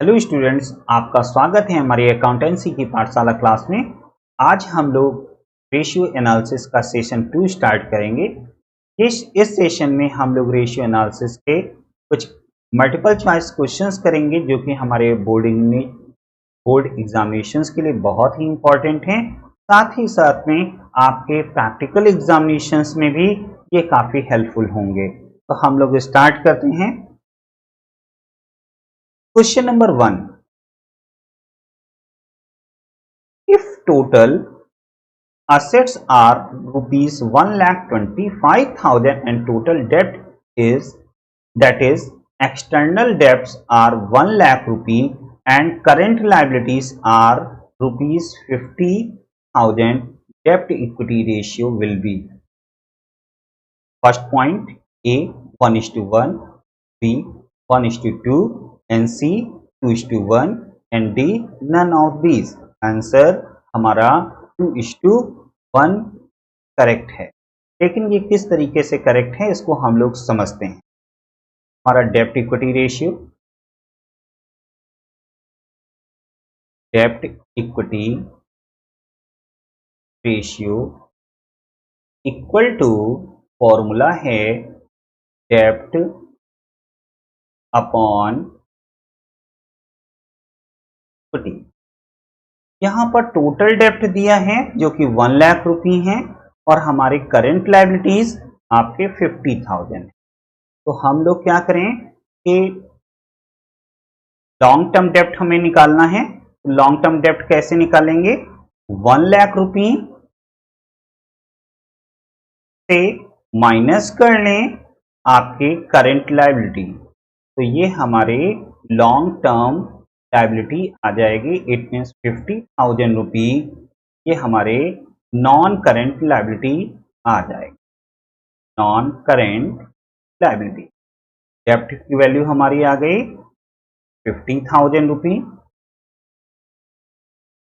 Hello students, आपका स्वागत है हमारी अकाउंटेंसी की पाठशाला क्लास में। आज हम लोग रेशियो एनालिसिस का सेशन 2 स्टार्ट करेंगे। इस सेशन में हम लोग रेशियो एनालिसिस के कुछ मल्टीपल चॉइस क्वेश्चंस करेंगे जो कि हमारे बोर्ड एग्जामिनेशंस के लिए बहुत ही इम्पोर्टेंट हैं। साथ ही साथ में आपके प्रैक्टिकल एग्जामिनेशंस में भी ये काफ़ी हेल्पफुल होंगे। तो हम लोग स्टार्ट करते हैं। Question number 1, if total assets are rupees 1,25,000 and total debt is, that is external debts are 1 lakh rupee and current liabilities are rupees 50,000, debt equity ratio will be. First point, A 1:1, B 1:2 and C 2:1 and D none of these. Answer हमारा 2:1 correct है। लेकिन ये किस तरीके से correct है इसको हम लोग समझते हैं। हमारा डेप्ट equity ratio equal to formula है डेप्ट अपॉन इक्विटी। यहाँ पर टोटल डेप्ट दिया है जो कि 1 लाख रुपए है और हमारे करंट लायबिलिटीज आपके 50,000 है। तो हम लोग क्या करें कि लॉन्ग टर्म डेप्ट हमें निकालना है। लॉन्ग टर्म डेप्ट कैसे निकालेंगे? 1 लाख रुपए से माइनस कर लें आपके करंट लायबिलिटी, तो ये हमारे लॉन्ग टर्म लायबिलिटी आ जाएगी। इट मीन्स 50,000 रुपी ये हमारे नॉन करेंट लायबिलिटी आ जाएगी। नॉन करेंट लायबिलिटी डेप्ट की वैल्यू हमारी आ गई 50,000 रुपी।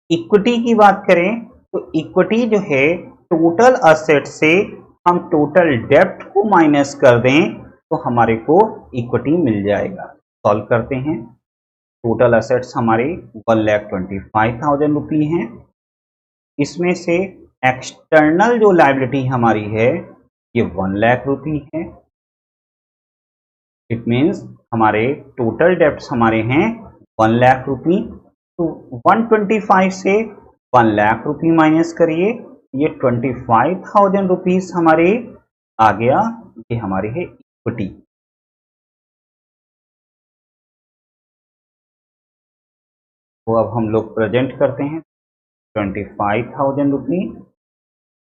इक्विटी की बात करें तो इक्विटी जो है टोटल असेट से हम टोटल डेप्ट को माइनस कर दें तो हमारे को इक्विटी मिल जाएगा। सॉल्व करते हैं। टोटल असेट्स हमारे 1,25,000 रुपी हैं। इसमें से एक्सटर्नल जो लायबिलिटी हमारी है ये 1 लाख रुपी है। इट मीन्स हमारे टोटल डेप्ट्स हमारे हैं 1 लाख रुपी। तो 125 से 1 लाख रुपी माइनस करिए, ये 25,000 रुपीज हमारे आ गया। ये हमारी है इक्विटी। तो अब हम लोग प्रेजेंट करते हैं 25,000 रुपी।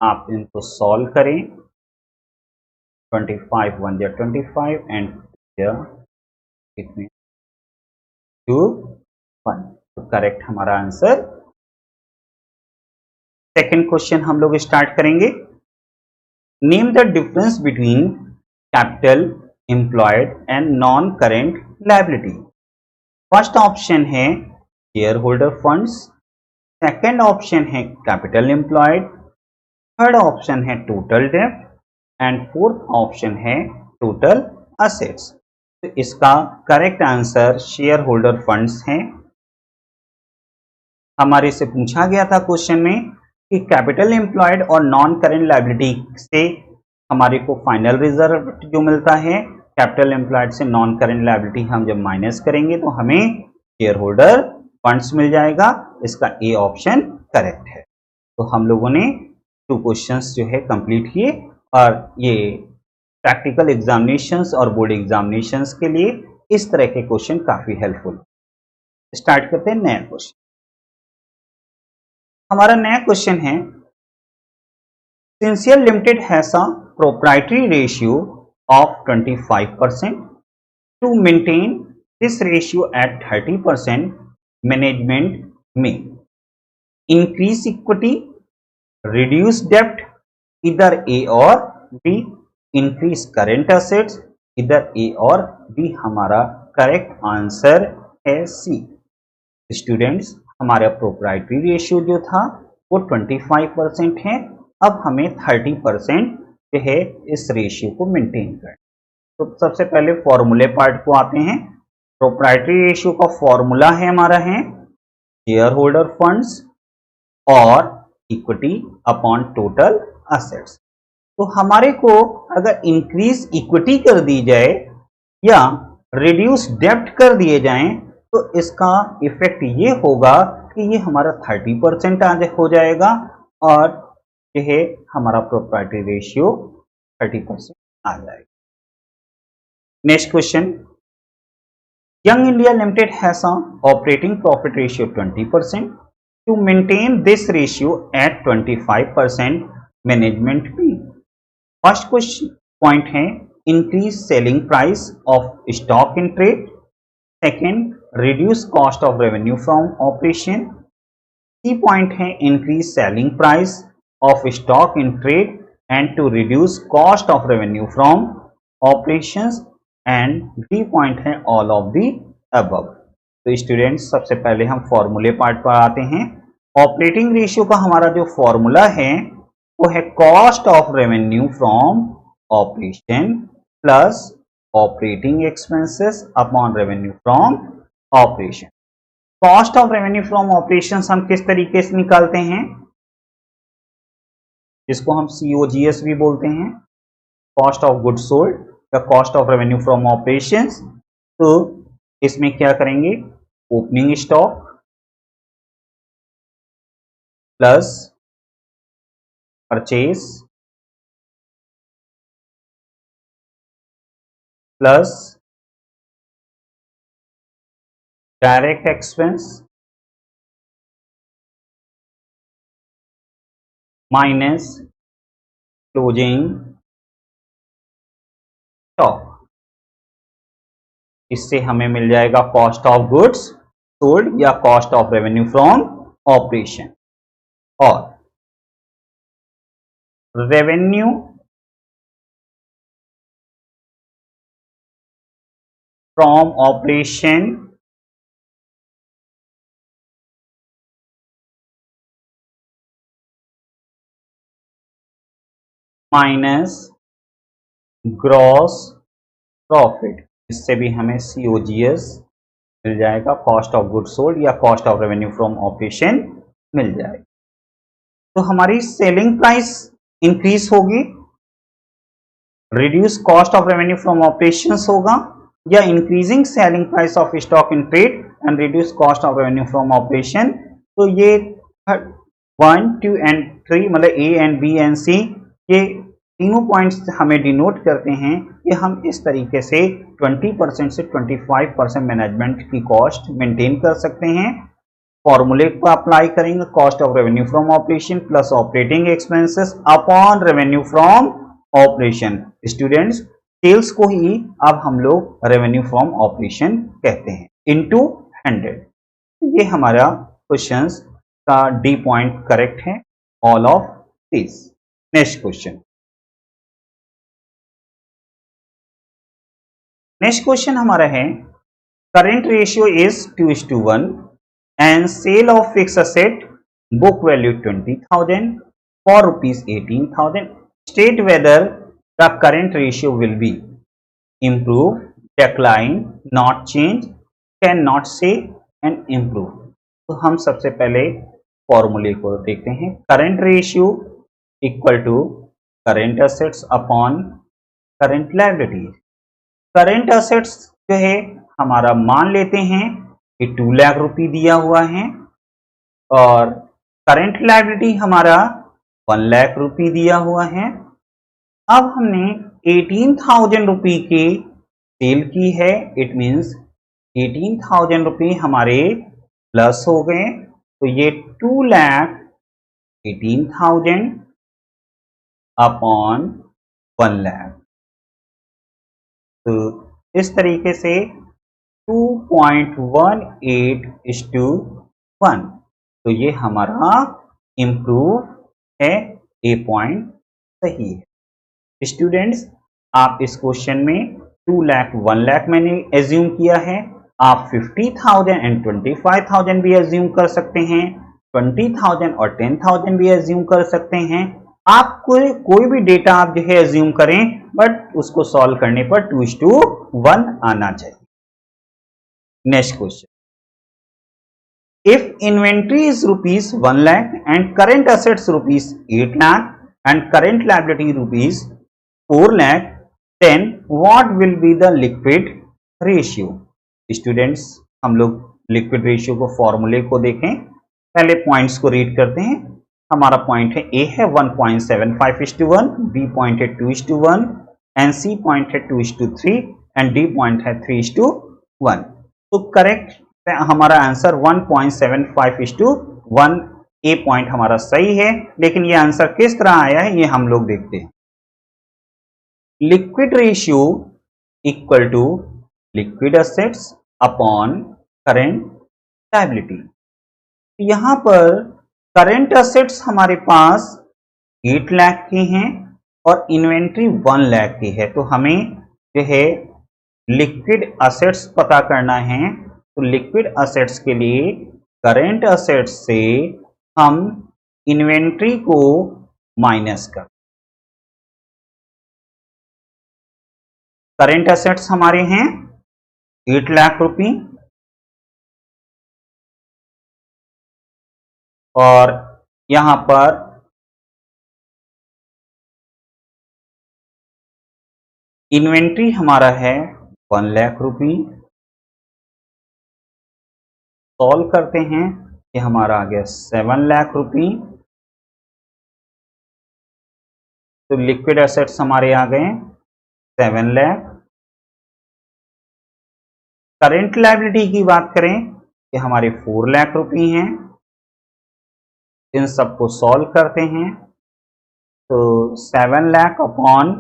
आप इनको सॉल्व करें। 25 1 या 25 एंड इट 2 1। तो करेक्ट हमारा आंसर। सेकेंड क्वेश्चन हम लोग स्टार्ट करेंगे। Name the difference between capital employed and non current liability. First option है share holder funds, second option है कैपिटल एम्प्लॉयड, थर्ड ऑप्शन है टोटल डेब्ट एंड फोर्थ ऑप्शन है टोटल असेट्स। तो इसका correct answer share holder funds है। हमारे से पूछा गया था क्वेश्चन में कि कैपिटल एम्प्लॉयड और नॉन करेंट लायबिलिटी से हमारे को फाइनल रिजर्व जो मिलता है, कैपिटल एम्प्लॉयड से नॉन करेंट लायबिलिटी हम जब माइनस करेंगे तो हमें शेयर होल्डर फंड्स मिल जाएगा। इसका ए ऑप्शन करेक्ट है। तो हम लोगों ने 2 क्वेश्चंस जो है कंप्लीट किए और ये प्रैक्टिकल एग्जामिनेशंस और बोर्ड एग्जामिनेशंस के लिए इस तरह के क्वेश्चन काफी हेल्पफुल। स्टार्ट करते हैं नया क्वेश्चन। हमारा नया क्वेश्चन है sincere limited has a proprietary ratio of 25%. To maintain this ratio at 30%, management may increase equity, reduce debt, either A or B, increase current assets, either A or B। हमारा correct answer है C। Students, हमारा proprietary ratio जो था वो 25% है। अब हमें 30% जो है इस रेशियो को मेंटेन करना। तो सबसे पहले फॉर्मूले पार्ट को आते हैं। प्रोप्राइटरी रेशियो का फॉर्मूला है हमारा है शेयर होल्डर फंड्स और इक्विटी अपॉन टोटल असेट्स। तो हमारे को अगर इंक्रीज इक्विटी कर दी जाए या रिड्यूस डेब्ट कर दिए जाएं तो इसका इफेक्ट ये होगा कि ये हमारा 30% हो जाएगा और यह हमारा प्रोप्राइटरी रेशियो 30% आ जाएगा। Next question, Young India Limited has an operating profit ratio 20%. To maintain this ratio at 25%, management fee. First question point है increase selling price of stock in trade. Second, reduce cost of revenue from operation. C point है increase selling price of stock in trade and to reduce cost of revenue from operations. And D point है all of the above. तो students सबसे पहले हम फॉर्मूले part पर आते हैं। ऑपरेटिंग रेशियो का हमारा जो फॉर्मूला है वो है cost of revenue from operation plus operating expenses upon revenue from operation. Cost of revenue from operation हम किस तरीके से निकालते हैं, जिसको हम COGS भी बोलते हैं, cost of goods sold the cost of revenue from operations. तो इसमें क्या करेंगे, opening stock plus purchase plus direct expense minus closing stock. इससे हमें मिल जाएगा कॉस्ट ऑफ गुड्स सोल्ड या cost of revenue from operation. और revenue from operation minus gross profit, इससे भी हमें COGS मिल जाएगा, कॉस्ट ऑफ गुड्स सोल्ड या cost of revenue from operation मिल जाएगा। तो हमारी सेलिंग प्राइस इंक्रीज होगी, reduce cost of revenue from operations होगा, या increasing selling price of stock in trade and reduce cost of revenue from operation. तो ये 1, 2 एंड 3 मतलब A and B and C ये तीनों पॉइंट्स हमें डिनोट करते हैं कि हम इस तरीके से 20% से 25% मैनेजमेंट की कॉस्ट मेंटेन कर सकते हैं। फॉर्मूले को अप्लाई करेंगे, cost of revenue from operation plus operating expenses upon revenue from operation. Students sales को ही अब हम लोग रेवेन्यू फ्रॉम ऑपरेशन कहते हैं, इनटू 100। ये हमारा क्वेश्चंस का डी पॉइंट करेक्ट है, all of this. Next question, next question हमारा है current ratio is 2:1 and sale of fix asset book value 20,000 for ₹18,000। State whether the current ratio will be improve, decline, not change, can not say and improve. तो हम सबसे पहले फॉर्मूले को देखते हैं। Current ratio equal to current assets upon current liabilities. Current assets जो है हमारा मान लेते हैं कि 2 लाख रुपए दिया हुआ है और करंट लायबिलिटी हमारा 1 लाख रुपए दिया हुआ है। अब हमने 18,000 रुपए की सेल की है, इट मीन्स 18,000 रुपए हमारे प्लस हो गए, तो ये 2,18,000 अपॉन 1 लाख। तो इस तरीके से 2.18:1, तो ये हमारा इम्प्रूव है, ए पॉइंट सही है। स्टूडेंट्स आप इस क्वेश्चन में 2 लाख 1 लाख मैंने एज्यूम किया है, आप 50,000 एंड 25,000 भी एज्यूम कर सकते हैं, 20,000 और 10,000 भी एज्यूम कर सकते हैं। आप कोई भी डेटा आप जो है एज्यूम करें, बट उसको सॉल्व करने पर 2:1 आना चाहिए। Next question, if inventory is rupees 1 lakh and current assets rupees 8 lakh and current liability rupees 4 lakh, then what will be the liquid ratio? Students, हम लोग लिक्विड रेशियो को फॉर्मूले को देखें, पहले पॉइंट्स को रीड करते हैं। हमारा पॉइंट है ए है 1.75:1, बी पॉइंट है 2:1 एंड सी पॉइंट है 2:3 एंड डी पॉइंट है 3:1। तो करेक्ट हमारा आंसर 1.75:1, ए पॉइंट हमारा सही है। लेकिन ये आंसर किस तरह आया है ये हम लोग देखते हैं। Liquid ratio equal to liquid assets upon current liability. यहां पर करेंट एसेट्स हमारे पास 8 लाख की हैं और इन्वेंट्री 1 लाख की है, तो हमें जो है लिक्विड एसेट्स पता करना है। तो लिक्विड एसेट्स के लिए करेंट एसेट्स से हम इन्वेंट्री को माइनस कर, करेंट एसेट्स हमारे हैं 8 लाख रुपए और यहां पर इन्वेंट्री हमारा है 1 लाख रुपए। सॉल्व करते हैं, ये हमारा आ गया 7 लाख रुपए। तो लिक्विड एसेट्स हमारे आ गए 7 लाख। करेंट लायबिलिटी की बात करें, ये हमारे 4 लाख रुपए हैं। इन सबको सॉल्व करते हैं, तो 7 लाख अपॉन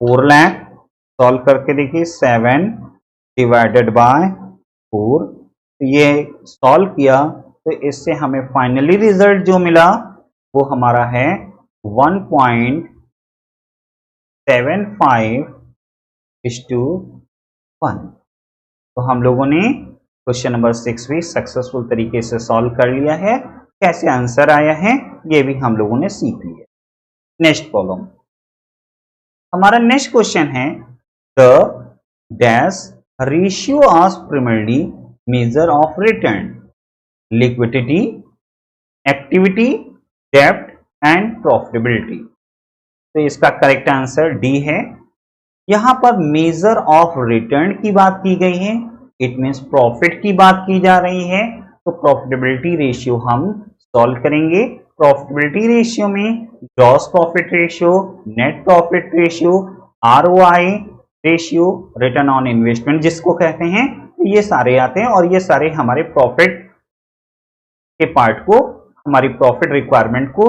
4 लाख सॉल्व करके देखिए, 7 डिवाइडेड बाय 4। ये सॉल्व किया तो इससे हमें फाइनली रिजल्ट जो मिला वो हमारा है 1.75:1। तो हम लोगों ने क्वेश्चन नंबर 6 भी सक्सेसफुल तरीके से सॉल्व कर लिया है। कैसे आंसर आया है ये भी हम लोगों ने सीख लिया। नेक्स्ट प्रॉब्लम, हमारा नेक्स्ट क्वेश्चन है the dash ratio of primary measure of return, liquidity, activity, डेब्ट एंड प्रॉफिटेबिलिटी। तो इसका करेक्ट आंसर डी है। यहां पर मेजर ऑफ रिटर्न की बात की गई है, इट मींस प्रॉफिट की बात की जा रही है। तो प्रॉफिटेबिलिटी रेशियो हम सॉल्व करेंगे। प्रॉफिटेबिलिटी रेशियो में gross profit ratio, net profit ratio, ROI ratio, return on investment जिसको कहते हैं, ये सारे आते हैं और ये सारे हमारे प्रॉफिट के पार्ट को, हमारी प्रॉफिट रिक्वायरमेंट को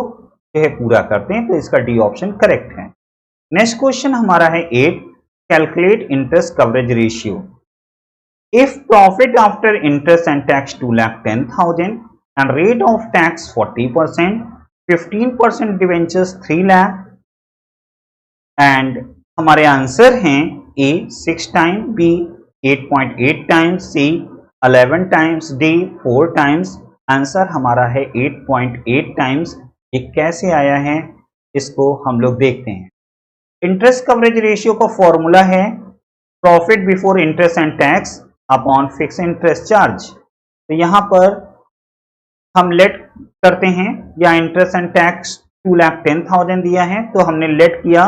जो है पूरा करते हैं। तो इसका डी ऑप्शन करेक्ट है। नेक्स्ट क्वेश्चन हमारा है 8, calculate interest coverage ratio. If profit after interest and tax 2,10,000 and rate of tax 40%, 15% debentures 3 lakh and हमारे आंसर हैं ए 6 टाइम, बी 8.8 टाइम्स, सी 11 टाइम्स, डी 4 टाइम्स। आंसर हमारा है 8.8 टाइम्स। ये कैसे आया है इसको हम लोग देखते हैं। इंटरेस्ट कवरेज रेशियो का फॉर्मूला है profit before interest and tax upon fix interest charge. तो यहां पर हम लेट करते हैं, या इंटरेस्ट एंड टैक्स 2,10,000 दिया है तो हमने लेट किया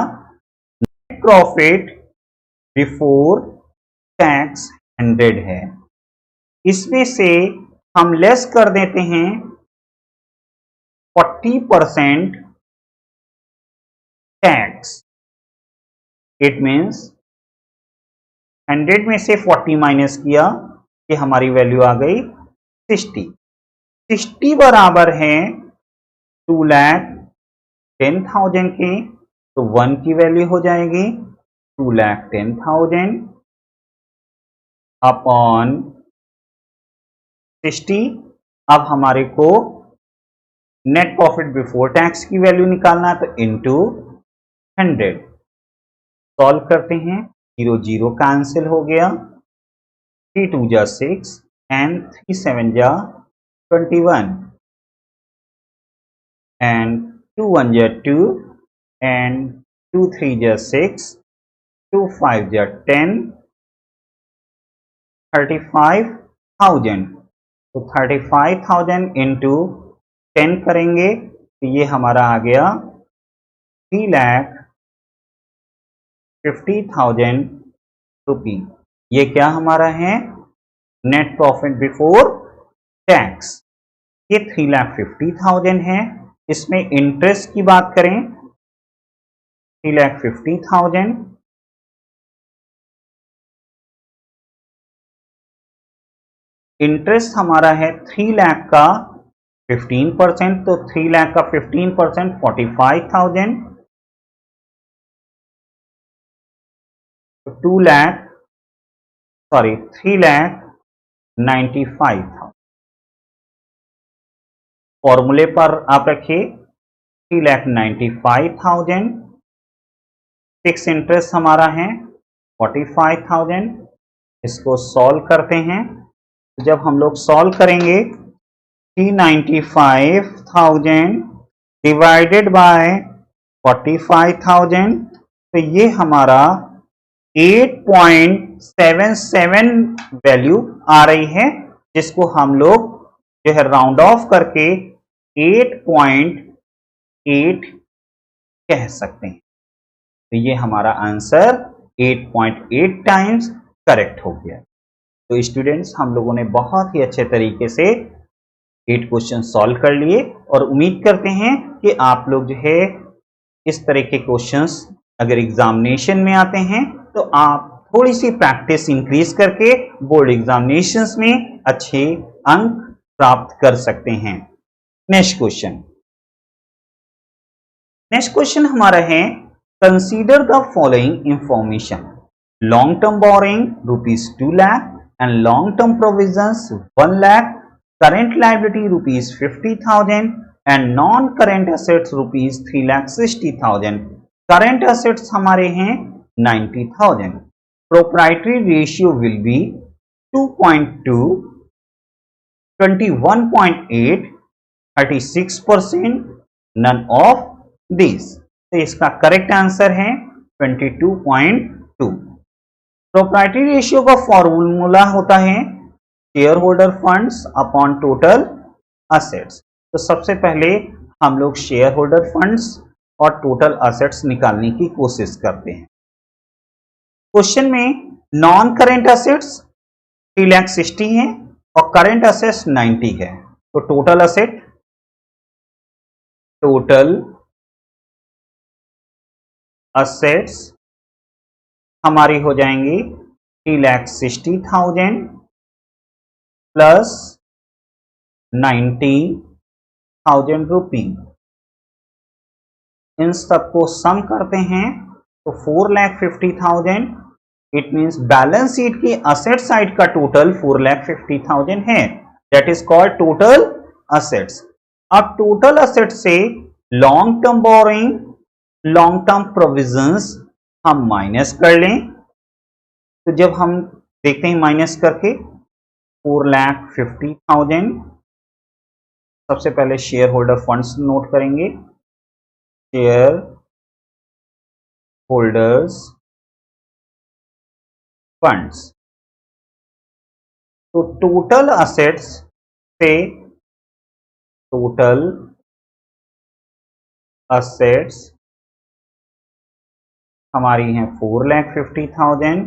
नेट प्रॉफिट बिफोर टैक्स 100 है। इसमें से हम लेस कर देते हैं 40% टैक्स। इट मींस 100 में से 40 माइनस किया, कि हमारी वैल्यू आ गई 60। 60 बराबर है 2,10,000 के, तो 1 की वैल्यू हो जाएगी 2,10,000 अपॉन 60। अब हमारे को नेट प्रॉफिट बिफोर टैक्स की वैल्यू निकालना है, तो इनटू 100। सॉल्व करते हैं, 0 0 कैंसिल हो गया, 3 2 जा 6 एंड 3 7 जा 21 and 2 1 जा 2 and 2 3 जा 6, 2 5 जा 10, 35 थाउजेंड, तो 35,000 इंटू 10 करेंगे तो ये हमारा आ गया 3,50,000 रुपी। ये क्या हमारा है, नेट प्रॉफिट बिफोर टैक्स। ये 3,50,000 है। इसमें इंटरेस्ट की बात करें 3,50,000, इंटरेस्ट हमारा है 3 लाख का 15%, तो 3 लाख का 15% 45,000, 3,95,000। फॉर्मूले पर आप रखिए 3,95,000, फिक्स इंटरेस्ट हमारा है 45,000। इसको सॉल्व करते हैं, जब हम लोग सॉल्व करेंगे 395,000 डिवाइडेड बाय 45,000, तो ये हमारा 8.77 वैल्यू आ रही है, जिसको हम लोग जो है राउंड ऑफ करके 8.8 कह सकते हैं। तो ये हमारा आंसर 8.8 टाइम्स करेक्ट हो गया। तो स्टूडेंट्स, हम लोगों ने बहुत ही अच्छे तरीके से 8 क्वेश्चन सॉल्व कर लिए और उम्मीद करते हैं कि आप लोग जो है इस तरह के क्वेश्चंस अगर एग्जामिनेशन में आते हैं तो आप थोड़ी सी प्रैक्टिस इंक्रीज करके बोर्ड एग्जामिनेशंस में अच्छे अंक प्राप्त कर सकते हैं। नेक्स्ट क्वेश्चन हमारा है, consider the following information, long term borrowing ₹2 lakh and long term provisions 1 lakh, current liability ₹50,000 and non-current assets ₹3,60,000। current assets हमारे हैं 90,000। proprietary ratio will be 2.2, 21.8, 36%, none of these। तो इसका करेक्ट आंसर है 22.2। प्रोप्राइटरी रेशियो का formula होता है share holder funds upon total assets. तो सबसे पहले हम लोग शेयर होल्डर फंड्स और टोटल असेट्स निकालने की कोशिश करते हैं। क्वेश्चन में नॉन करेंट असेट्स 3,60,000 है और करेंट असेट्स 90 है, तो टोटल असेट्स हमारी हो जाएंगी 3,60,000 प्लस 90,000 रुपी। इन सबको सम करते हैं तो 4,50,000। इट मींस बैलेंस शीट की असेट साइड का टोटल 4,50,000 है, that is called total assets. अब टोटल असेट से long term borrowing, long term provisions हम माइनस कर लें, तो जब हम देखते हैं माइनस करके 4,50,000, सबसे पहले शेयर होल्डर फंड्स नोट करेंगे, शेयर होल्डर्स फंड्स। तो टोटल असेट्स से टोटल असेट्स हमारी हैं 4,50,000,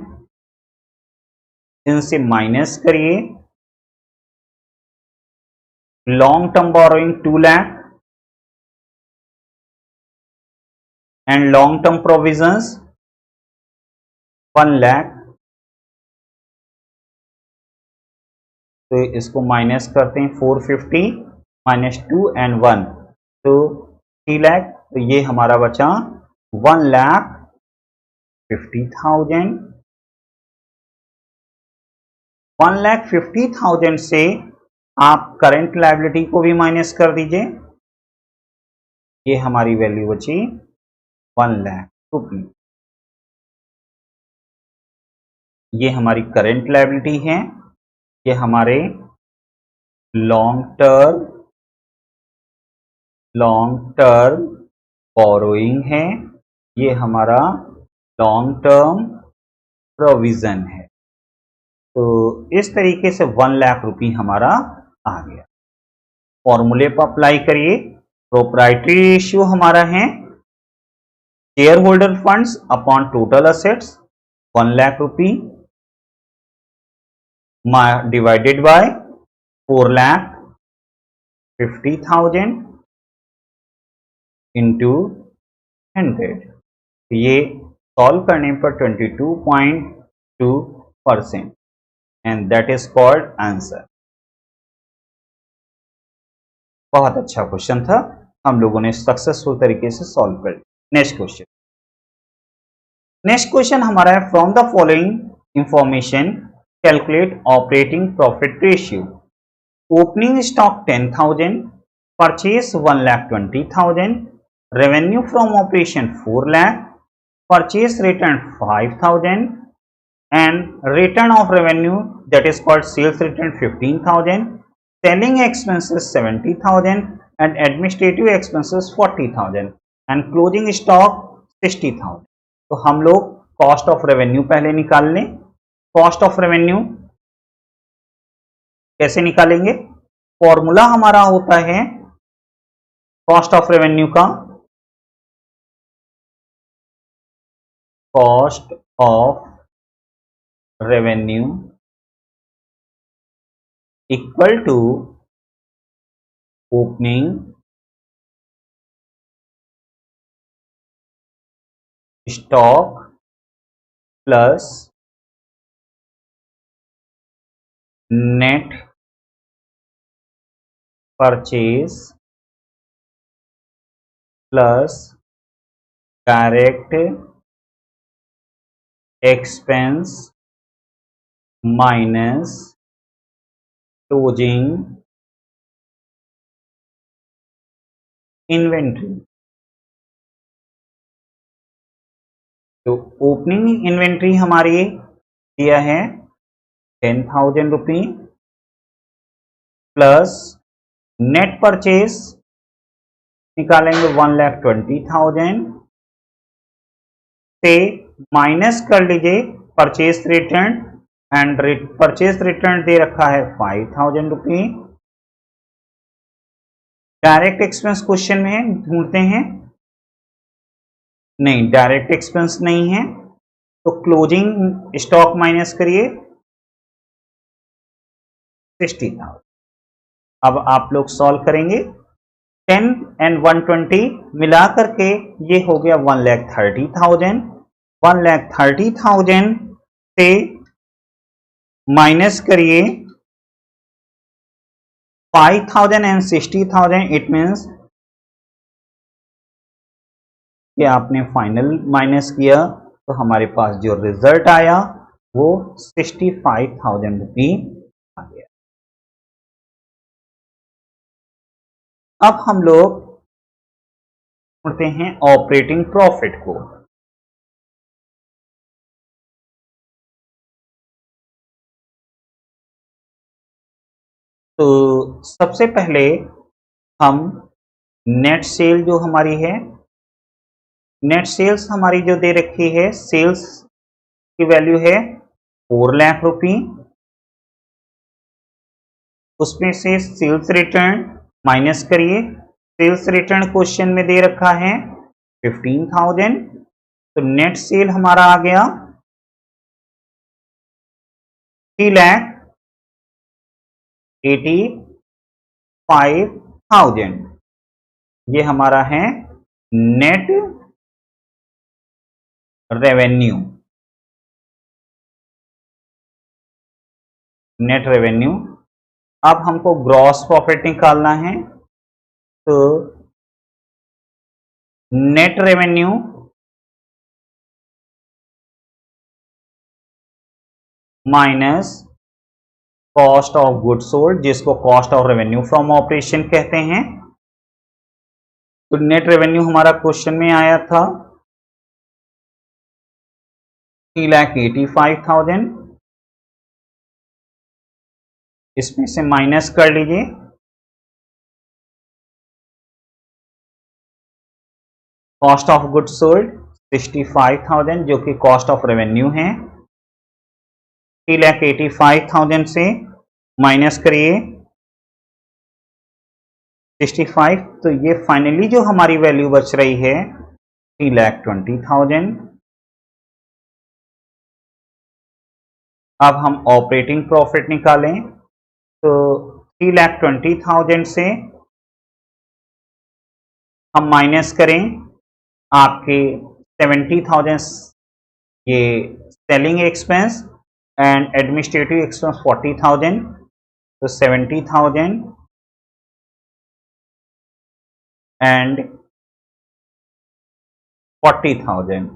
इनसे माइनस करिए long term borrowing 2 lakh and long term provisions 1 lakh, तो इसको माइनस करते हैं 450 माइनस 2 एंड 1, तो 3 लाख, तो ये हमारा बचा 1,50,000। 1,50,000 से आप करंट लायबिलिटी को भी माइनस कर दीजिए, ये हमारी वैल्यू बची 1 लाख रुपी। ये हमारी करंट लायबिलिटी है, ये हमारे लॉन्ग टर्म बोरोइंग है, ये हमारा लॉन्ग टर्म प्रोविजन है। तो इस तरीके से 1 लाख रुपये हमारा आ गया। फॉर्मूले पर अप्लाई करिए। प्रोप्राइटरी रेशियो हमारा है share holder funds upon total assets 1 lakh रुपये डिवाइडेड बाय 4,50,000 इंटू 100। ये सॉल्व करने पर 22.2% and that is called answer. बहुत अच्छा क्वेश्चन था, हम लोगों ने सक्सेसफुल तरीके से सॉल्व कर लिया। नेक्स्ट क्वेश्चन हमारा है from the following information calculate operating profit ratio. Opening stock 10,000, purchase 1,20,000, revenue from operation 4 lakh, purchase return 5,000 and return of revenue that is called sales return 15,000, selling expenses 70,000 and administrative expenses 40,000 and closing stock 60,000। तो हम लोग cost of revenue पहले निकाल लें। Cost of revenue कैसे निकालेंगे? Formula हमारा होता है कॉस्ट ऑफ रेवेन्यू का cost of revenue equal to opening stock plus net purchase plus direct expense minus closing inventory. तो ओपनिंग इन्वेंट्री हमारी दिया है 10,000 रुपये प्लस नेट परचेज निकालेंगे 1,20,000 से माइनस कर लीजिए purchase return and purchase return दे रखा है 5,000 रुपये। डायरेक्ट एक्सपेंस क्वेश्चन में है, ढूंढते हैं। नहीं, डायरेक्ट एक्सपेंस नहीं है, तो क्लोजिंग स्टॉक माइनस करिए 60,000। अब आप लोग सॉल्व करेंगे। 10 एंड 120 मिला करके ये हो गया 1,30,000। 1,30,000 से माइनस करिए 5,000 एंड 60,000, इट मीन्स कि आपने फाइनल माइनस किया तो हमारे पास जो रिजल्ट आया वो 65,000 रुपये आ गया। अब हम लोग पढ़ते हैं ऑपरेटिंग प्रॉफिट को। तो सबसे पहले हम नेट सेल जो हमारी है, नेट सेल्स हमारी जो दे रखी है, सेल्स की वैल्यू है 4 लाख रुपये। उसमें से सेल्स रिटर्न माइनस करिए। सेल्स रिटर्न क्वेश्चन में दे रखा है 15,000, तो नेट सेल हमारा आ गया 3,85,000। ये हमारा है नेट रेवेन्यू। Net revenue. अब हमको ग्रॉस प्रॉफिट निकालना है, तो net revenue minus cost of goods sold, जिसको cost of revenue from operation कहते हैं। तो नेट रेवेन्यू हमारा क्वेश्चन में आया था 3,85,000। इसमें से माइनस कर लीजिए कॉस्ट ऑफ गुड्स सोल्ड 65,000 जो कि कॉस्ट ऑफ रेवेन्यू है। 3,85,000 से माइनस करिए 65, तो ये फाइनली जो हमारी वैल्यू बच रही है 3,20,000। अब हम ऑपरेटिंग प्रॉफिट निकालें, तो 3,20,000 से हम माइनस करें आपके 70,000 ये selling expense and administrative expense 40,000, तो 70,000 एंड 40,000,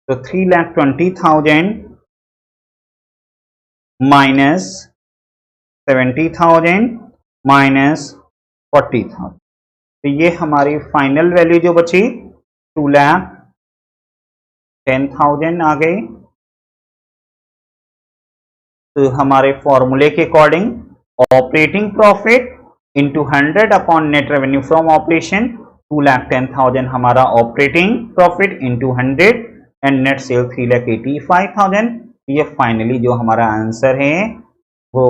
तो 3,20,000 माइनस 70,000 माइनस 40,000, तो ये हमारी फाइनल वैल्यू जो बची 2,10,000 आ गई। तो हमारे फॉर्मूले के according operating profit into 100 upon net revenue from operation, 2,10,000 हमारा operating profit into 100 and net cell 3,85,000। ये फाइनली जो हमारा आंसर है वो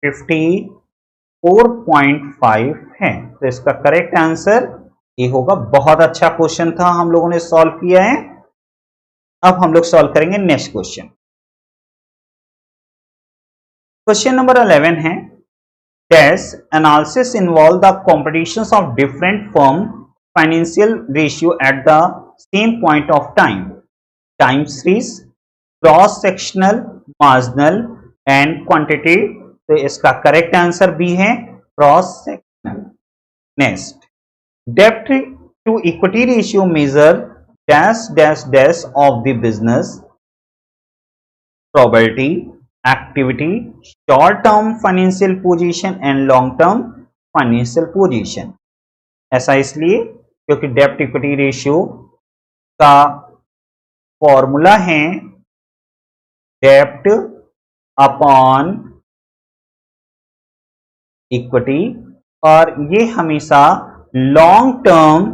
54.5 है। तो इसका करेक्ट आंसर ये होगा। बहुत अच्छा क्वेश्चन था, हम लोगों ने सॉल्व किया है। अब हम लोग सॉल्व करेंगे नेक्स्ट क्वेश्चन। क्वेश्चन नंबर 11 है, dash analysis involve the competitions of different firm financial ratio at the same point of time, time series, cross sectional, marginal and quantity. तो इसका करेक्ट आंसर बी है, cross sectional. Next, डेब्ट to equity ratio measure dash dash dash of the business, probability, activity, short term financial position and long term financial position. ऐसा इसलिए क्योंकि डेब्ट equity ratio का formula है डेब्ट अपॉन इक्विटी, और ये हमेशा लॉन्ग टर्म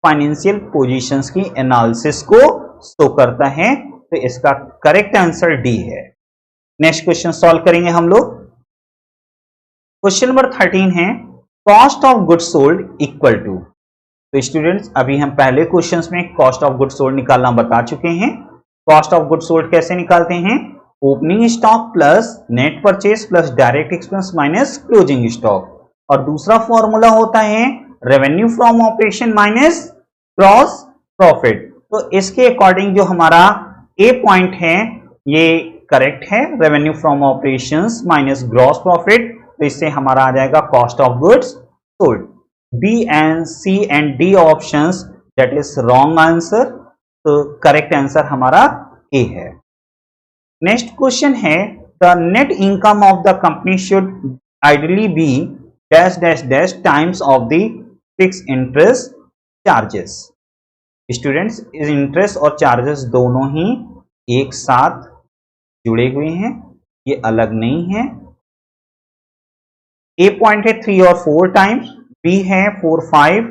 फाइनेंशियल पोजीशंस की एनालिसिस को शो करता है। तो इसका करेक्ट आंसर डी है। नेक्स्ट क्वेश्चन सॉल्व करेंगे हम लोग। क्वेश्चन नंबर 13 है, cost of goods sold equal to. तो स्टूडेंट्स, अभी हम पहले क्वेश्चंस में कॉस्ट ऑफ गुड्स सोल्ड निकालना बता चुके हैं। कॉस्ट ऑफ गुड्स सोल्ड कैसे निकालते हैं? Opening stock plus net purchase plus direct expense minus closing stock, और दूसरा फॉर्मूला होता है revenue from operation minus gross profit. तो इसके अकॉर्डिंग जो हमारा ए पॉइंट है ये करेक्ट है, revenue from operations minus gross profit. तो इससे हमारा आ जाएगा cost of goods sold. B and C and D options that is wrong answer. तो करेक्ट आंसर हमारा ए है। नेक्स्ट क्वेश्चन है, the net income of the company should ideally be dash dash dash times of the fix interest charges. Students, इस interest और charges दोनों ही एक साथ जुड़े हुए हैं, ये अलग नहीं है। ए पॉइंट है 3 और 4 टाइम्स, बी है 4 5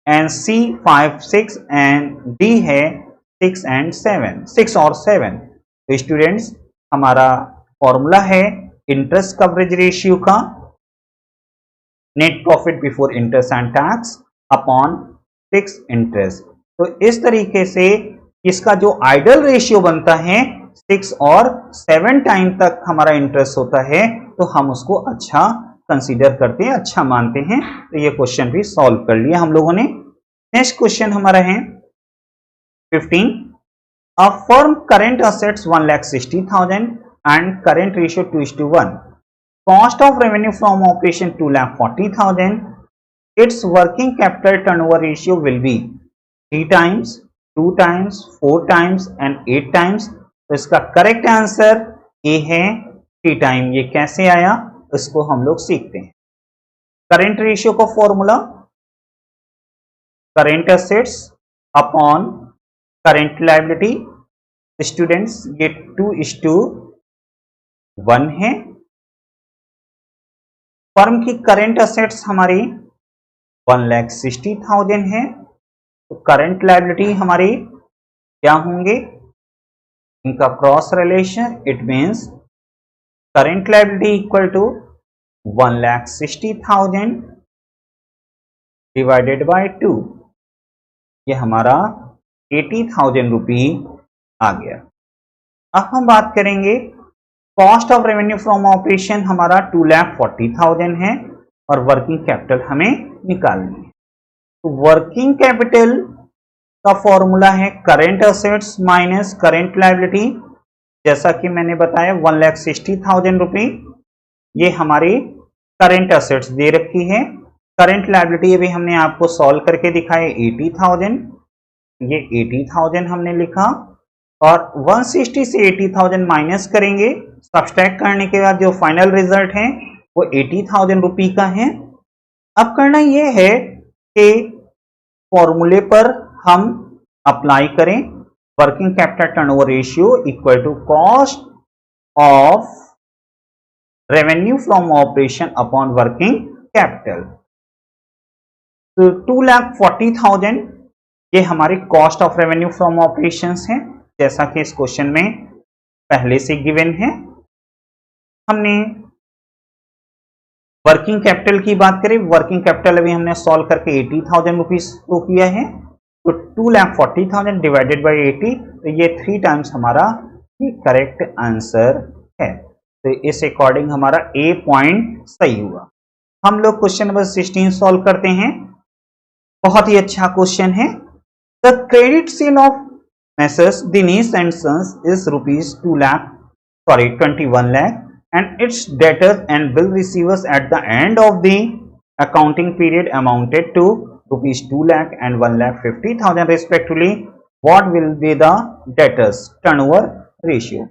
एंड सी 5 6 एंड डी है 6 एंड 7 6 और 7। तो स्टूडेंट्स, हमारा फॉर्मूला है इंटरेस्ट कवरेज रेशियो का, net profit before interest and tax upon fix interest. तो इस तरीके से इसका जो आइडल रेशियो बनता है 6 और 7 टाइम तक हमारा इंटरेस्ट होता है, तो हम उसको अच्छा कंसीडर करते हैं, अच्छा मानते हैं। तो ये क्वेश्चन भी सॉल्व कर लिया हम लोगों ने। नेक्स्ट क्वेश्चन हमारा है 15, a firm current assets 1,60,000 and current ratio 2:1, cost of revenue from operation 2,40,000, it's working capital turnover ratio will B 3 times, 2 times, 4 times and 8 times. तो इसका करेक्ट आंसर ए है 3 टाइम। ये कैसे आया इसको हम लोग सीखते हैं। करेंट रेशियो का formula current assets upon current liability. Students, ये 2:1 है। फर्म की करेंट एसेट्स हमारी 1,60,000 है, तो करंट लायबिलिटी हमारी क्या होंगे इनका cross relation? It means current liability equal to 1,60,000 divided by 2, ये हमारा 80,000 रुपी आ गया। अब हम बात करेंगे cost of revenue from operation हमारा 2,40,000 है और वर्किंग कैपिटल हमें निकालनी है। तो वर्किंग कैपिटल का फॉर्मूला है current assets minus current liability. जैसा कि मैंने बताया 1,60,000 रुपये ये हमारी करेंट असेट्स दे रखी है। करेंट लायबिलिटी अभी हमने आपको सॉल्व करके दिखाया 80,000, ये 80,000 हमने लिखा और 160 से 80,000 माइनस करेंगे, सब्सट्रैक्ट करने के बाद जो फाइनल रिजल्ट है वो 80,000 रुपये का है। अब करना ये है कि फॉर्मूले पर हम अप्लाई करें working capital turnover ratio equal to cost of revenue from operation upon working capital. तो 2,40,000 ये हमारी cost of revenue from operations है, जैसा कि इस क्वेश्चन में पहले से गिवन है। हमने वर्किंग कैपिटल की बात करें, वर्किंग कैपिटल अभी हमने सॉल्व करके 80,000 रुपीज को किया है, तो 2,40,000 डिवाइडेड बाय 80, तो ये 3 टाइम्स हमारा करेक्ट आंसर है। तो इस अकॉर्डिंग हमारा ए पॉइंट सही हुआ। हम लोग क्वेश्चन नंबर 16 सॉल्व करते हैं। बहुत ही अच्छा क्वेश्चन है। The credit sale of Messrs Dinesh and Sons is ₹21 lakh and its debtors and bill receivers at the end of the accounting period amounted to ₹2 lakh and 1,50,000 respectively. What will be the debtors turnover ratio?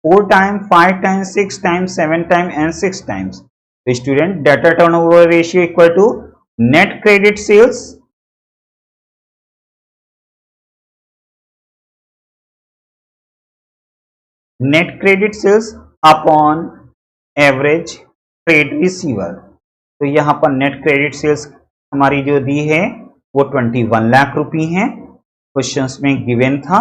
4 times, 5 times, 6 times, 7 times and 6 times. The student debtor turnover ratio equal to net credit sales net credit sales upon average trade receiver. तो यहां पर net credit sales हमारी जो दी है वो 21 लाख रुपए है। Questions में गिवन था,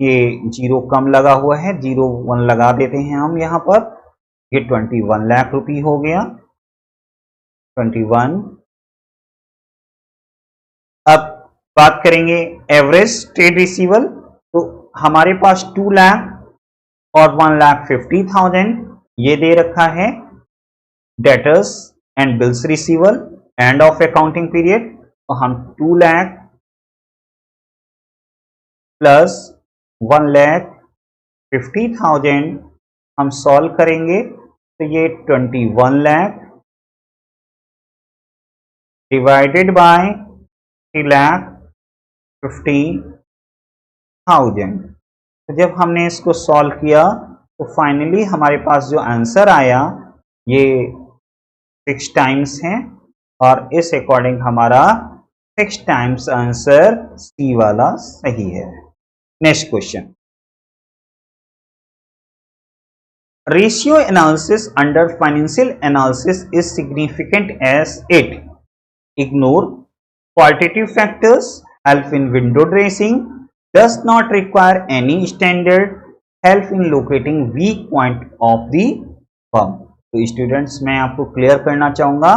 ये जीरो कम लगा हुआ है, 01 लगा देते हैं हम यहां पर, ये 21 लाख रुपए हो गया 21। अब बात करेंगे एवरेज ट्रेड रिसीवल, तो हमारे पास 2 लाख और 1,50,000 ये दे रखा है debtors and bills रिसीवल end of accounting period. तो हम 2 लाख प्लस 1,50,000 हम सॉल्व करेंगे, तो ये 21 लाख डिवाइडेड बाय 3,50,000। तो जब हमने इसको सॉल्व किया तो फाइनली हमारे पास जो आंसर आया ये 6 टाइम्स है और इस अकॉर्डिंग हमारा 6 टाइम्स आंसर सी वाला सही है। Next question, ratio analysis under financial analysis is significant as it ignore qualitative factors, help in window dressing, does not require any standard, help in locating weak point of the firm। तो students मैं आपको clear करना चाहूंगा,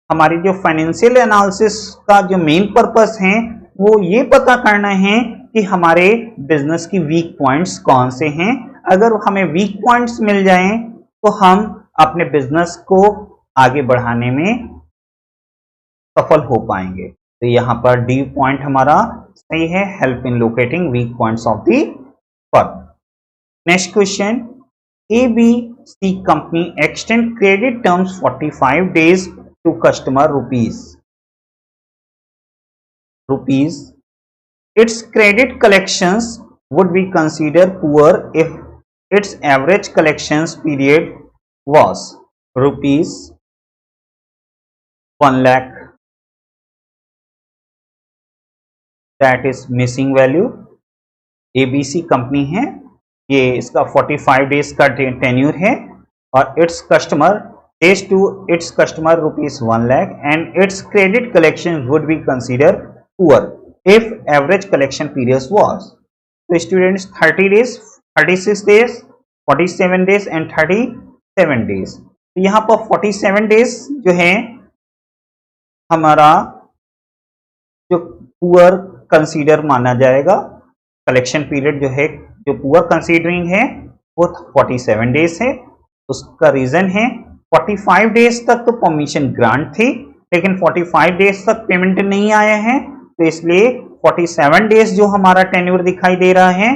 हमारी जो financial analysis का जो main purpose है वो ये पता करना है कि हमारे बिजनेस की वीक पॉइंट्स कौन से हैं। अगर हमें वीक पॉइंट्स मिल जाएं तो हम अपने बिजनेस को आगे बढ़ाने में सफल हो पाएंगे। तो यहां पर डी पॉइंट हमारा सही है, help in locating weak points of the firm. Next question, ABC company extend credit terms 45 days to customer rupees its credit collections would be consider poor if its average collections period was ₹1 lakh, that is missing value. ABC company है, ये इसका 45 days का tenure है और its customer days to its customer ₹1 lakh and its credit collection would be consider poor if average collection period was. तो students 30 days, 36 days, 47 days and 37 days. तो यहाँ पर 47 डेज जो है हमारा जो पुअर कंसीडर माना जाएगा, कलेक्शन पीरियड जो है जो पुअर कंसीडरिंग है वो 47 डेज है। उसका रीजन है 45 डेज तक तो परमिशन ग्रांट थी, लेकिन 45 डेज तक पेमेंट नहीं आया है, तो इसलिए 47 डेज जो हमारा टेन्योर दिखाई दे रहा है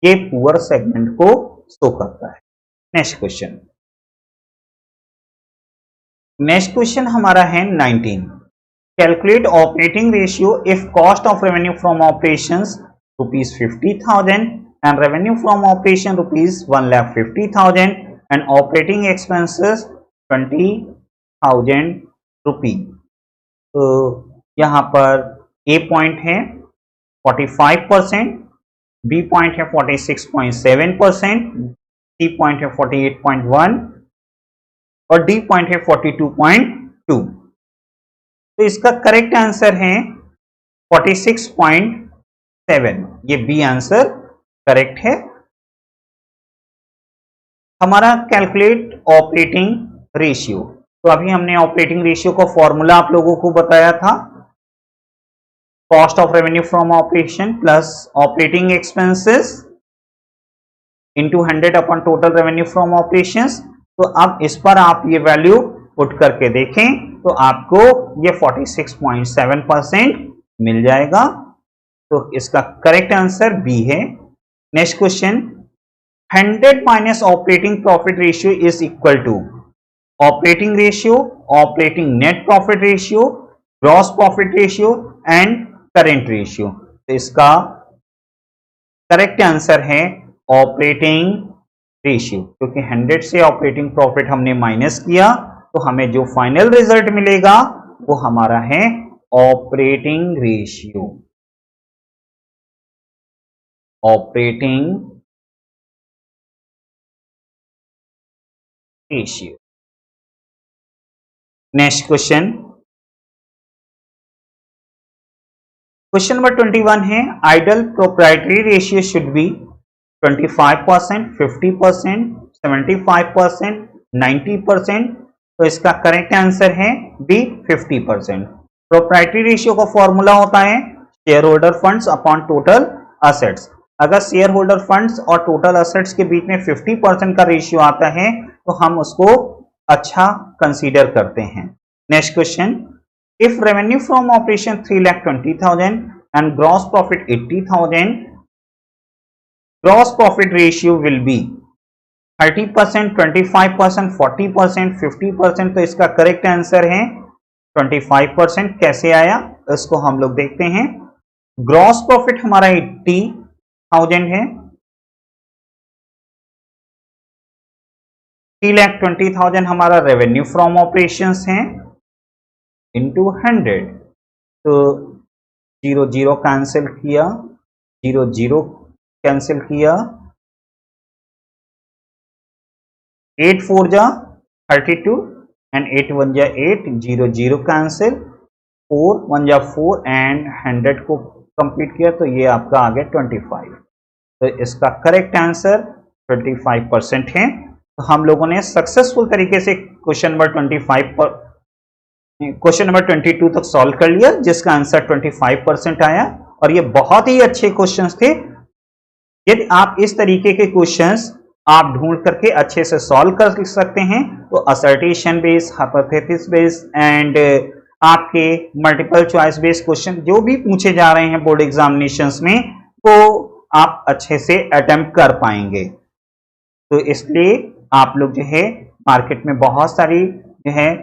ये पुअर सेगमेंट को शो करता है। नेक्स्ट क्वेश्चन, नेक्स्ट क्वेश्चन हमारा है 19। Calculate operating ratio if cost of revenue from operations ₹50,000 and revenue from operation ₹1,50,000 and operating expenses ₹20,000। तो यहाँ पर ए पॉइंट है 45%, बी पॉइंट है 46.7%, सी पॉइंट है 48.1 और डी पॉइंट है 42.2। तो इसका करेक्ट आंसर है 46.7, ये बी आंसर करेक्ट है। हमारा कैलकुलेट ऑपरेटिंग रेशियो, तो अभी हमने ऑपरेटिंग रेशियो का फॉर्मूला आप लोगों को बताया था, cost of revenue from operation plus operating expenses into 100 upon total revenue from operations. तो अब इस पर आप ये वैल्यू पुट करके देखें तो आपको ये 46.7% मिल जाएगा। तो इसका करेक्ट आंसर बी है। Next question, 100 minus operating profit ratio is equal to operating ratio, operating net profit ratio, gross profit ratio and current ratio. तो इसका करेक्ट आंसर है ऑपरेटिंग रेशियो, क्योंकि 100 से ऑपरेटिंग प्रॉफिट हमने माइनस किया तो हमें जो फाइनल रिजल्ट मिलेगा वो हमारा है operating ratio. Operating ratio. Next question, question number 21 है ideal proprietary ratio should be 25%, 50%, 75%, 90%। तो इसका करेक्ट आंसर है बी 50%। प्रोप्राइटरी रेशियो का फॉर्मूला होता है share holder funds upon total assets. अगर शेयर होल्डर फंड्स और टोटल असेट्स के बीच में 50% का रेशियो आता है तो हम उसको अच्छा कंसीडर करते हैं। Next question, if revenue from operation 3,20,000 and gross profit 80,000, gross profit ratio will B 30%, 25%, 40%, 50%। तो इसका करेक्ट आंसर है 25%। कैसे आया इसको हम लोग देखते हैं। ग्रॉस प्रॉफिट हमारा 80,000 है, 3,20,000 हमारा रेवेन्यू फ्रॉम ऑपरेशंस है इंटू 100। तो 0 0 कैंसिल किया, 0 0 कैंसिल किया, 8 4 जा 32 एंड 8 1 जा 8, 0 0 कैंसिल, 4 1 जा 4 एंड 100 को कंप्लीट किया तो ये आपका आ गया 25। तो इसका करेक्ट आंसर 25% है। तो हम लोगों ने सक्सेसफुल तरीके से क्वेश्चन नंबर 22 तक सॉल्व कर लिया, जिसका आंसर 25% आया। और ये बहुत ही अच्छे क्वेश्चंस थे। यदि आप इस तरीके के क्वेश्चंस आप ढूंढ करके अच्छे से सॉल्व कर सकते हैं तो असर्टेशन बेस्ड, हाइपोथेसिस बेस्ड एंड आपके मल्टीपल चॉइस बेस्ड क्वेश्चन जो भी पूछे जा रहे हैं बोर्ड एग्जामिनेशंस में वो आप अच्छे से अटेम्प्ट कर पाएंगे। तो इसलिए आप लोग जो है मार्केट में बहुत सारी जो है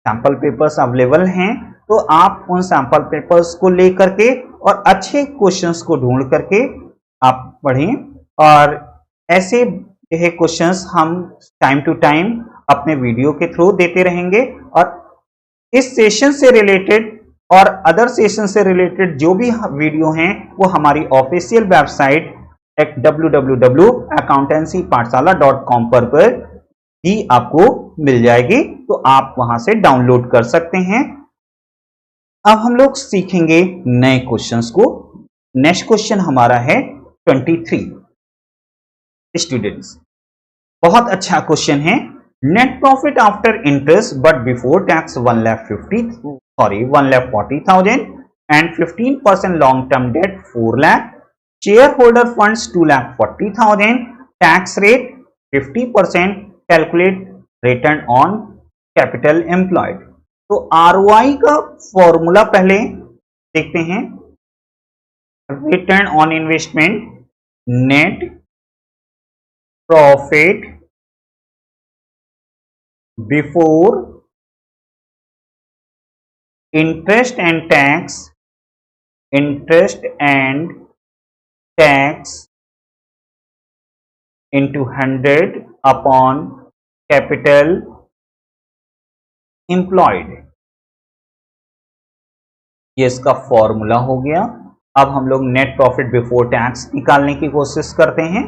सैंपल पेपर्स अवेलेबल हैं, तो आप उन सैंपल पेपर्स को लेकर के और अच्छे क्वेश्चंस को ढूंढ करके आप पढ़ें। और ऐसे जो है क्वेश्चंस हम टाइम टू टाइम अपने वीडियो के थ्रू देते रहेंगे। और इस सेशन से रिलेटेड और अदर सेशन से रिलेटेड जो भी वीडियो हैं वो हमारी ऑफिशियल वेबसाइट www.accountancypathshala.com पर भी आपको मिल जाएगी, तो आप वहां से डाउनलोड कर सकते हैं। अब हम लोग सीखेंगे नए क्वेश्चंस को। नेक्स्ट क्वेश्चन हमारा है 23। स्टूडेंट्स, बहुत अच्छा क्वेश्चन है। Net profit after interest but before tax 1,40,000 and 15% long term debt 4 lakh, share holder funds 2,40,000, tax rate 50%, calculate return on capital employed. तो आरओआई का फॉर्मूला पहले देखते हैं। Return on investment, net profit before interest and tax into 100 upon capital employed। ये इसका formula हो गया। अब हम लोग नेट प्रॉफिट बिफोर टैक्स निकालने की कोशिश करते हैं।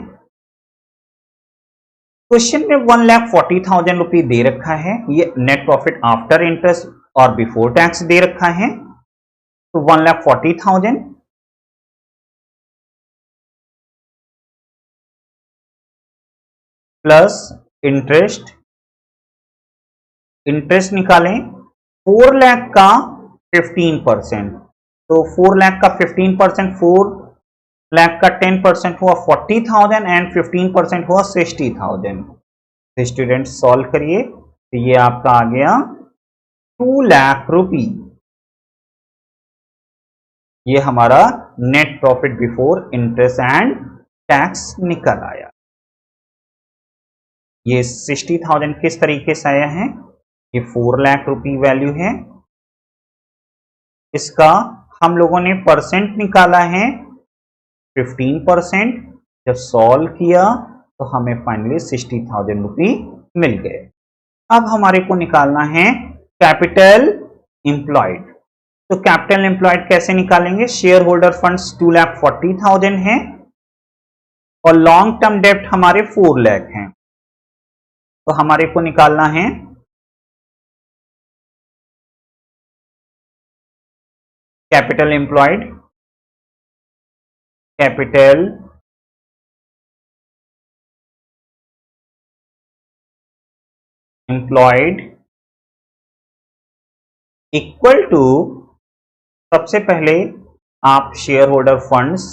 क्वेश्चन में 1,40,000 रुपये दे रखा है, ये नेट प्रॉफिट आफ्टर इंटरेस्ट और बिफोर टैक्स दे रखा है। तो 1,40,000 प्लस इंटरेस्ट निकालें 4 लाख का 15%, तो 4 लाख का 15%, 4 लाख का 10% हुआ 40,000 एंड 15% हुआ 60,000। तो स्टूडेंट सॉल्व करिए, तो ये आपका आ गया 2 लाख रुपी। ये हमारा net profit before interest and tax निकल आया। ये 60,000 किस तरीके से आया है, ये 4 लाख रुपी वैल्यू है। इसका हम लोगों ने परसेंट निकाला है 15%। जब सॉल्व किया तो हमें फाइनली 60,000 रुपी मिल गए। अब हमारे को निकालना है कैपिटल एम्प्लॉयड। तो कैपिटल एम्प्लॉयड कैसे निकालेंगे, शेयर होल्डर फंड्स 2,40,000 है और लॉन्ग टर्म डेप्ट हमारे 4 लाख हैं। तो हमारे को निकालना है capital employed, capital employed equal to, सबसे पहले आप share holder funds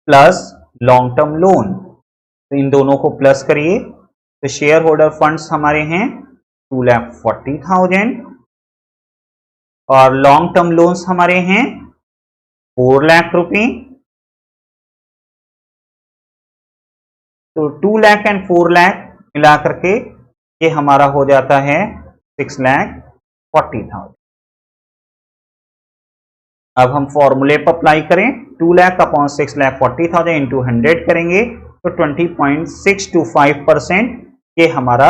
plus long term loan, तो इन दोनों को प्लस करिए। तो शेयर होल्डर फंड्स हमारे हैं 2,40,000 और लॉन्ग टर्म लोन्स हमारे हैं 4 लाख रुपए। तो 2 लाख एंड 4 लाख मिला करके ये हमारा हो जाता है 6,40,000। अब हम फॉर्मूले पर अप्लाई करें, 2 लाख अपॉन 6,40,000 इंटू 100 करेंगे तो 20.625% ये हमारा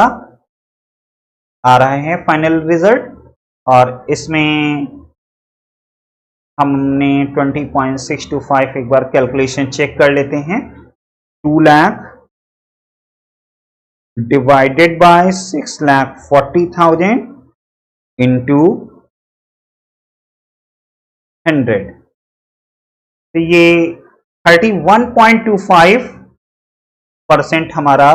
आ रहा है फाइनल रिजल्ट। और इसमें हमने 20.625 एक बार कैलकुलेशन चेक कर लेते हैं। 2 लाख डिवाइडेड बाय 6,40,000 इंटू 100, तो ये 31.25% हमारा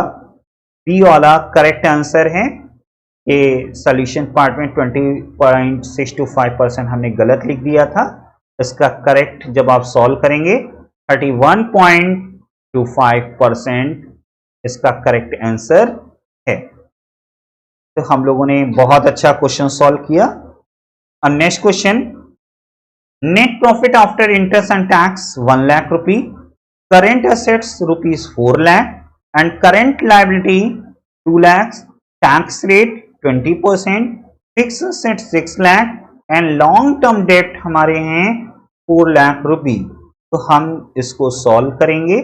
बी वाला करेक्ट आंसर है। ये सॉल्यूशन पार्ट में 20.625% हमने गलत लिख दिया था। इसका करेक्ट जब आप सॉल्व करेंगे 31.25% इसका करेक्ट आंसर है। तो हम लोगों ने बहुत अच्छा क्वेश्चन सॉल्व किया। अब next question, net profit after interest and tax 1 lakh rupee, current assets ₹4 lakh and current liability 2 lakh, tax rate 20%, fix asset 6 lakh and long term debt हमारे हैं 4 लाख रुपी। तो हम इसको सॉल्व करेंगे,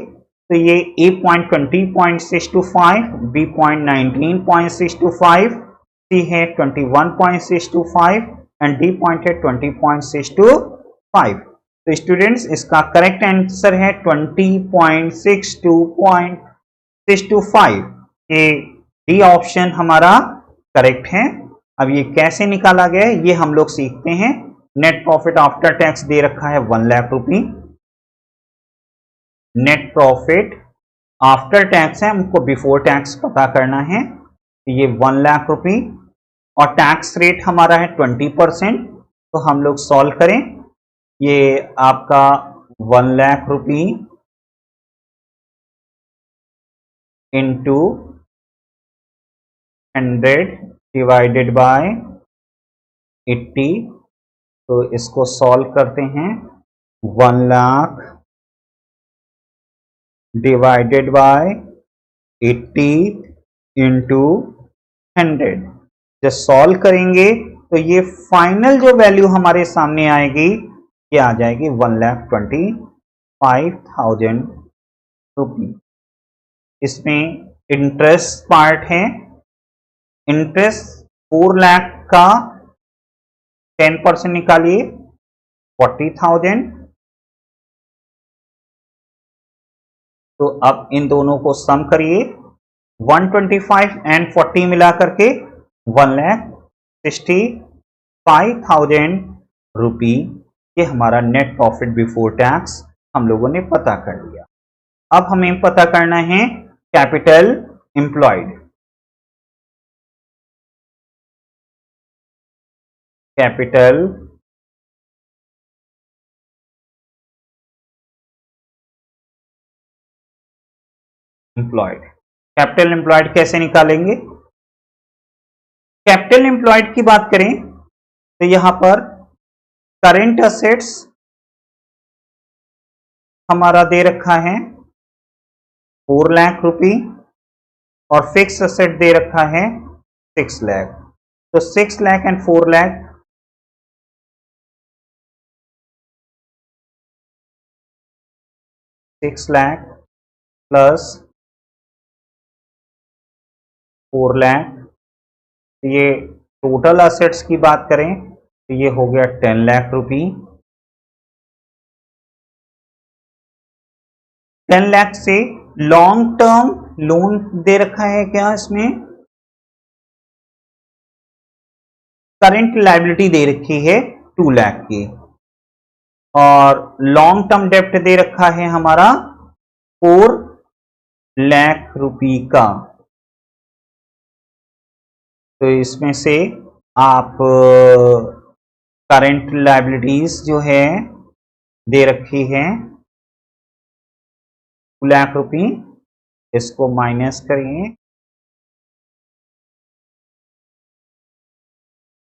तो ये A.20.625, B.19.625, C है 21.625 एंड D पॉइंट है 20.625। तो स्टूडेंट्स इसका करेक्ट आंसर है 20.625। ये डी ऑप्शन हमारा करेक्ट है। अब ये कैसे निकाला गया है ये हम लोग सीखते हैं। नेट प्रॉफिट आफ्टर टैक्स दे रखा है 1 लाख रुपी, नेट प्रॉफिट आफ्टर टैक्स है, हमको बिफोर टैक्स पता करना है। ये 1 लाख रुपए और टैक्स रेट हमारा है 20%। तो हम लोग सॉल्व करें, ये आपका 1 लाख रुपए इंटू 100 डिवाइडेड बाय 80। तो इसको सॉल्व करते हैं, 1 लाख डिवाइडेड बाय 80 इंटू 100। जब सॉल्व करेंगे तो ये फाइनल जो वैल्यू हमारे सामने आएगी ये आ जाएगी 1,25,000 रुपये। इसमें इंटरेस्ट पार्ट है, इंटरेस्ट 4 लाख का 10% निकालिए 40,000। तो अब इन दोनों को सम करिए, 125 एंड 40 मिला करके 1,65,000 रुपये। ये हमारा नेट प्रॉफिट बिफोर टैक्स हम लोगों ने पता कर लिया। अब हमें पता करना है capital employed. Capital employed, capital employed कैसे निकालेंगे? कैपिटल एम्प्लॉयड की बात करें तो यहां पर करेंट असेट्स हमारा दे रखा है 4 लाख रुपए और फिक्स असेट दे रखा है 6 लाख। तो 6 लाख एंड 4 लाख 6 लाख प्लस 4 लाख, ये टोटल असेट्स की बात करें तो ये हो गया 10 लाख रुपए। 10 लाख से लॉन्ग टर्म लोन दे रखा है क्या? इसमें करंट लायबिलिटी दे रखी है 2 लाख की और लॉन्ग टर्म डेप्ट दे रखा है हमारा 4 लाख रुपए का। तो इसमें से आप करंट लायबिलिटीज जो है दे रखी है 2 लाख रुपए, इसको माइनस करिए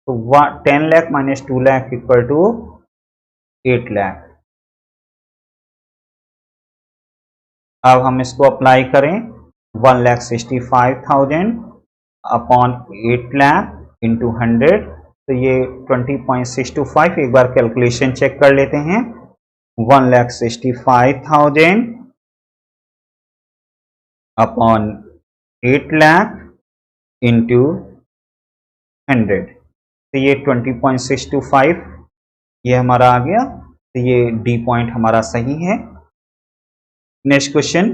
तो 10 lakh minus 2 lakh equal to 8 lakh. अब हम इसको अप्लाई करें, 1,65,000 अपॉन 8 लाख इंटू 100। तो ये 20.625, एक बार कैलकुलेशन चेक कर लेते हैं। 1,65,000 अपॉन 8 लाख इंटू 100। तो ये 20.625 ये हमारा आ गया। तो ये डी पॉइंट हमारा सही है। Next question,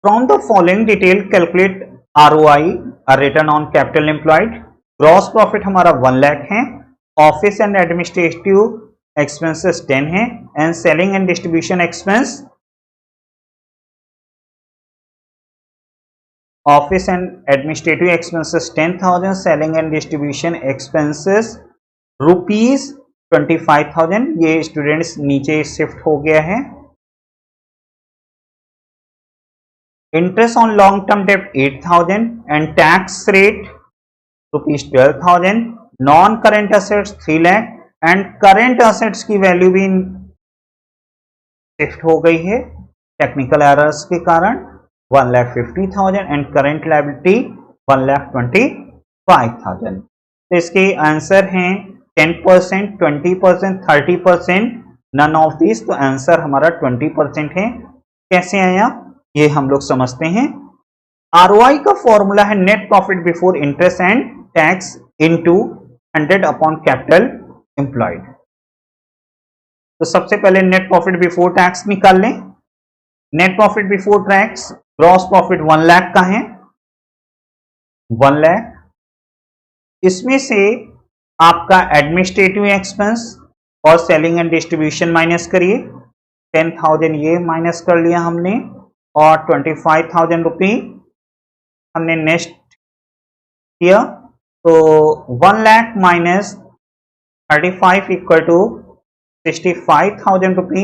from the following detail calculate ROI return on capital employed. Gross profit हमारा 1 लाख है, ऑफिस एंड एडमिनिस्ट्रेटिव एक्सपेंसेस 10 है and selling and distribution expense, office and administrative expenses 10,000, selling and distribution expenses ₹25,000। ये students नीचे shift हो गया है। Interest on long term debt 8,000 and tax rate ₹12,000। Non current assets 3 lakh and current assets की value भी shift हो गई है टेक्निकल एरर्स के कारण, 1,50,000 एंड करेंट लायबिलिटी 1,25,000। तो इसके आंसर हैं 10%, 20%, 30%, नन ऑफ दिस। तो आंसर हमारा 20% है। कैसे आया ये हम लोग समझते हैं। ROI का फॉर्मूला है net profit before interest and tax into 100 upon capital employed. तो सबसे पहले नेट प्रॉफिट बिफोर टैक्स निकाल लें। Net profit before tax gross profit 1 lakh का है, 1 लाख। इसमें से आपका एडमिनिस्ट्रेटिव एक्सपेंस और सेलिंग एंड डिस्ट्रीब्यूशन माइनस करिए, 10,000 ये माइनस कर लिया हमने और 25,000 रुपी हमने नेक्स्ट किया, तो 1 लाख माइनस 35 इक्वल टू 65,000 रुपी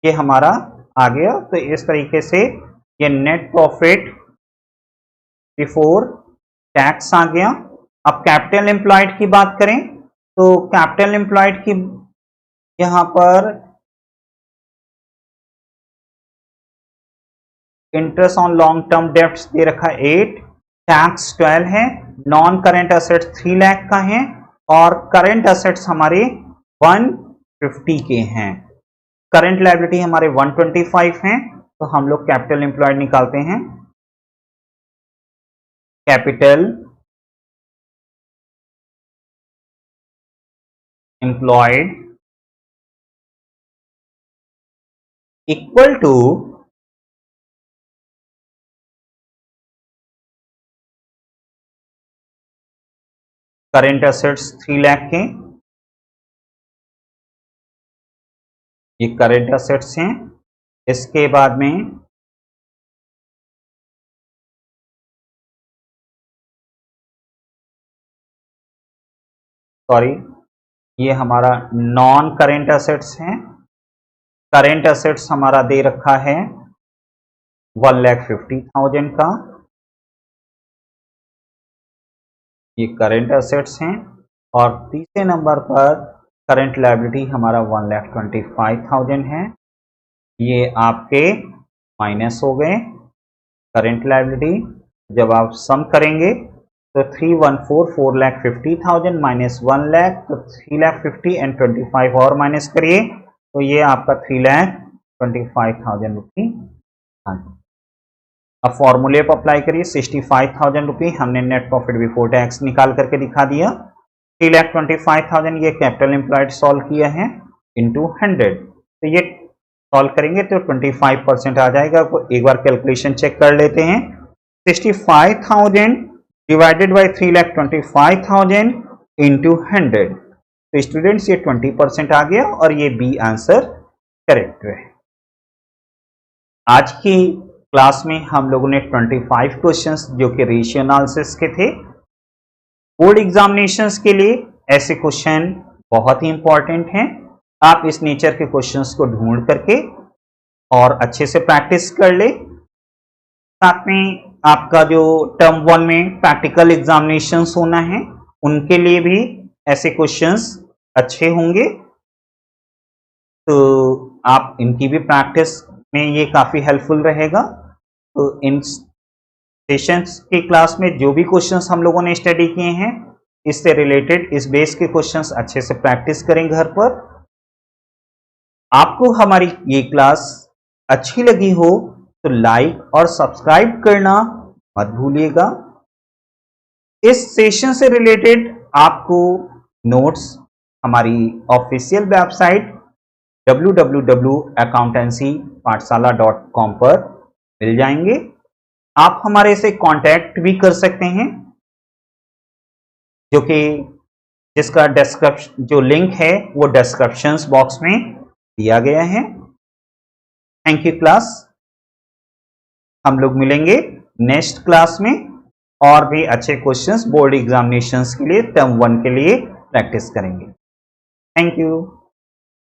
ये हमारा आ गया। तो इस तरीके से ये नेट प्रॉफिट बिफोर टैक्स आ गया। अब कैपिटल एम्प्लॉयड की बात करें तो कैपिटल एम्प्लॉयड की यहां पर interest on long term debts दे रखा 8, टैक्स 12 है, नॉन करेंट एसेट्स 3 लाख का है और करेंट एसेट्स हमारे 150 के हैं, करंट लायबिलिटी हमारे 125 हैं। तो हम लोग कैपिटल एम्प्लॉयड निकालते हैं। Capital employed equal to current assets 3 lakh के, ये करेंट एसेट्स हैं। इसके बाद में सॉरी ये हमारा नॉन करेंट एसेट्स हैं। करेंट एसेट्स हमारा दे रखा है 1,50,000 का, ये करेंट एसेट्स हैं। और तीसरे नंबर पर करंट लायबिलिटी हमारा 1,25,000 है, ये आपके माइनस हो गए करंट लायबिलिटी। जब आप सम करेंगे तो 314 4,50,000 माइनस 1 लाख, तो 3,50,000 एंड 25 और माइनस करिए तो ये आपका 3,25,000 रुपये। अब फॉर्मूले पर अप्लाई करिए, 65,000 रुपये हमने नेट प्रॉफिट बिफोर टैक्स निकाल करके दिखा दिया। 3,25,000 ये कैपिटल एम्प्लॉयड सॉल्व किया है इंटू 100, तो ये सॉल्व करेंगे तो 25% आ जाएगा। एक बार कैलकुलेशन चेक कर लेते हैं। 65,000 डिवाइडेड बाई 3,25,000 इंटू 100, तो स्टूडेंट्स ये 20% आ गया और ये बी आंसर करेक्ट है। आज की क्लास में हम लोगों ने 25 क्वेश्चंस जो कि रेशियो एनालिसिस के थे। बोर्ड एग्जामिनेशंस के लिए ऐसे क्वेश्चन बहुत ही इंपॉर्टेंट हैं। आप इस नेचर के क्वेश्चंस को ढूंढ करके और अच्छे से प्रैक्टिस कर ले। साथ में आपका जो टर्म 1 में प्रैक्टिकल एग्जामिनेशंस होना है उनके लिए भी ऐसे क्वेश्चंस अच्छे होंगे, तो आप इनकी भी प्रैक्टिस में ये काफी हेल्पफुल रहेगा। तो इन सेशंस की क्लास में जो भी क्वेश्चंस हम लोगों ने स्टडी किए हैं इससे रिलेटेड इस बेस के क्वेश्चंस अच्छे से प्रैक्टिस करें घर पर। आपको हमारी ये क्लास अच्छी लगी हो तो लाइक और सब्सक्राइब करना मत भूलिएगा। इस सेशन से रिलेटेड आपको नोट्स हमारी ऑफिशियल वेबसाइट www.accountancypathshala.com पर मिल जाएंगे। आप हमारे से कांटेक्ट भी कर सकते हैं, जो कि जिसका डिस्क्रिप्शन जो लिंक है वो डिस्क्रिप्शन बॉक्स में दिया गया है। Thank you class. हम लोग मिलेंगे नेक्स्ट क्लास में और भी अच्छे क्वेश्चंस बोर्ड एग्जामिनेशंस के लिए टर्म 1 के लिए प्रैक्टिस करेंगे। Thank you.